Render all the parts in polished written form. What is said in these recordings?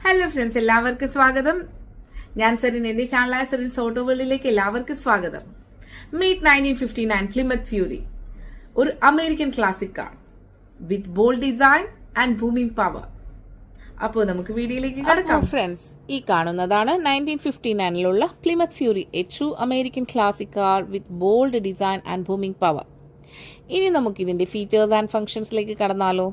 Hello friends, എല്ലാവർക്കും സ്വാഗതം. ഞാൻ സെറിൻ. എന്റെ ചാനലായ സെറിൻസ് ഓട്ടോ വേൾഡിലേക്ക് എല്ലാവർക്കും സ്വാഗതം. മീറ്റ് 1959 പ്ലിമത്ത് ഫ്യൂരി, ഒരു American classic car with bold design and booming power. അപ്പോൾ നമുക്ക് വീഡിയോയിലേക്ക് കടക്കാം. ഫ്രണ്ട്സ്, ഈ കാണുന്നതാണ് 1959 Plymouth Fury, a true American classic car with bold design and booming power. ഇനി നമുക്ക് ഇതിന്റെ ഫീച്ചേഴ്സ് ആൻഡ് ഫംഗ്ഷൻസിലേക്ക് കടന്നാലോ.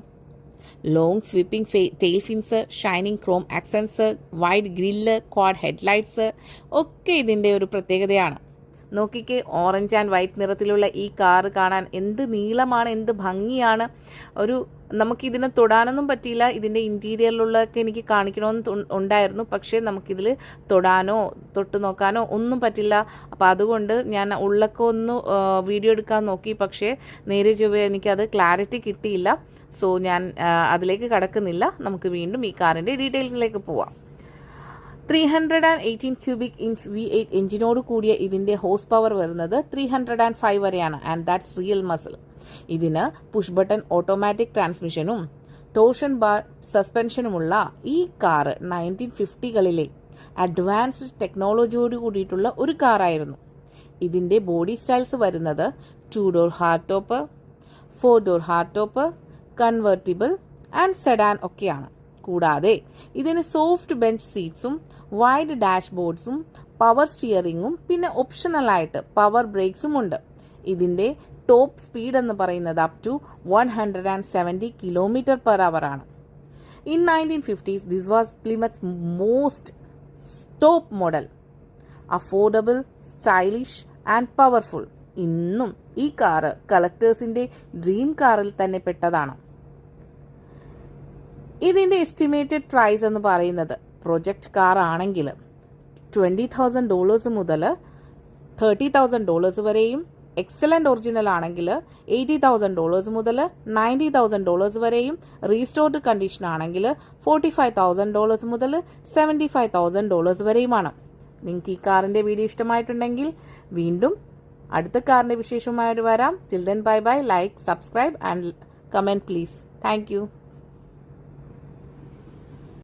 Long sweeping tail fins, shining chrome accents, wide grille, quad headlights ഒക്കെ ഇതിൻ്റെ ഒരു പ്രത്യേകതയാണ്. നോക്കിക്കേ, ഓറഞ്ച് ആൻഡ് വൈറ്റ് നിറത്തിലുള്ള ഈ കാറ് കാണാൻ എന്ത് നീളമാണ്, എന്ത് ഭംഗിയാണ്. നമുക്കിതിനെ തൊടാനൊന്നും പറ്റിയില്ല. ഇതിൻ്റെ ഇൻറ്റീരിയറിലുള്ളതൊക്കെ എനിക്ക് കാണിക്കണമെന്ന് ഉണ്ടായിരുന്നു, പക്ഷേ നമുക്കിതിൽ തൊടാനോ തൊട്ട് നോക്കാനോ ഒന്നും പറ്റില്ല. അപ്പോൾ അതുകൊണ്ട് ഞാൻ ഉള്ളൊക്കെ ഒന്ന് വീഡിയോ എടുക്കാൻ നോക്കി, പക്ഷേ നേരെ ചൊവ്വേ എനിക്കത് ക്ലാരിറ്റി കിട്ടിയില്ല. സോ ഞാൻ അതിലേക്ക് കടക്കുന്നില്ല. നമുക്ക് വീണ്ടും ഈ കാറിൻ്റെ ഡീറ്റെയിൽസിലേക്ക് പോവാം. 318 ക്യൂബിക് ഇഞ്ച് V8 എഞ്ചിനോട് കൂടിയ ഇതിൻ്റെ ഹോഴ്സ് പവർ വരുന്നത് 305 വരെയാണ്. And that's real muscle. ഇതിന് പുഷ് ബട്ടൺ ഓട്ടോമാറ്റിക് ട്രാൻസ്മിഷനും ടോർഷൻ ബാർ സസ്പെൻഷനുമുള്ള ഈ കാറ് 1950കളിലെ അഡ്വാൻസ്ഡ് ടെക്നോളജിയോട് കൂടിയിട്ടുള്ള ഒരു കാറായിരുന്നു. ഇതിൻ്റെ ബോഡി സ്റ്റൈൽസ് വരുന്നത് 2 door hard top, 4 door hard top, convertible and sedan ഒക്കെയാണ്. കൂടാതെ ഇതിന് സോഫ്റ്റ് ബെഞ്ച് സീറ്റ്സും വൈഡ് ഡാഷ്ബോർഡ്സും പവർ സ്റ്റിയറിംഗും പിന്നെ ഓപ്ഷണലായിട്ട് പവർ ബ്രേക്സും ഉണ്ട്. ഇതിൻ്റെ ടോപ്പ് സ്പീഡ് എന്ന് പറയുന്നത് അപ് ടു 170 km/h ആണ്. In 1950s this was Plymouth's most top model, affordable, stylish and powerful. ഇന്നും ഈ കാറ് കളക്ടേഴ്സിൻ്റെ ഡ്രീം കാറിൽ തന്നെ പെട്ടതാണ്. ഇതിൻ്റെ എസ്റ്റിമേറ്റഡ് പ്രൈസ് എന്ന് പറയുന്നത് പ്രൊജക്റ്റ് കാർ ആണെങ്കിൽ $20,000 മുതൽ $30,000 വരെയും, എക്സലൻ്റ് ഒറിജിനൽ ആണെങ്കിൽ $80,000 മുതൽ $90,000 വരെയും, റീസ്റ്റോർഡ് കണ്ടീഷൻ ആണെങ്കിൽ $45,000 മുതൽ $75,000 വരെയുമാണ്. നിങ്ങൾക്ക് ഈ കാറിൻ്റെ വീഡിയോ ഇഷ്ടമായിട്ടുണ്ടെങ്കിൽ വീണ്ടും അടുത്ത കാറിൻ്റെ വിശേഷമായിട്ട് വരാം. Till then bye bye. Like, subscribe and comment please. Thank you.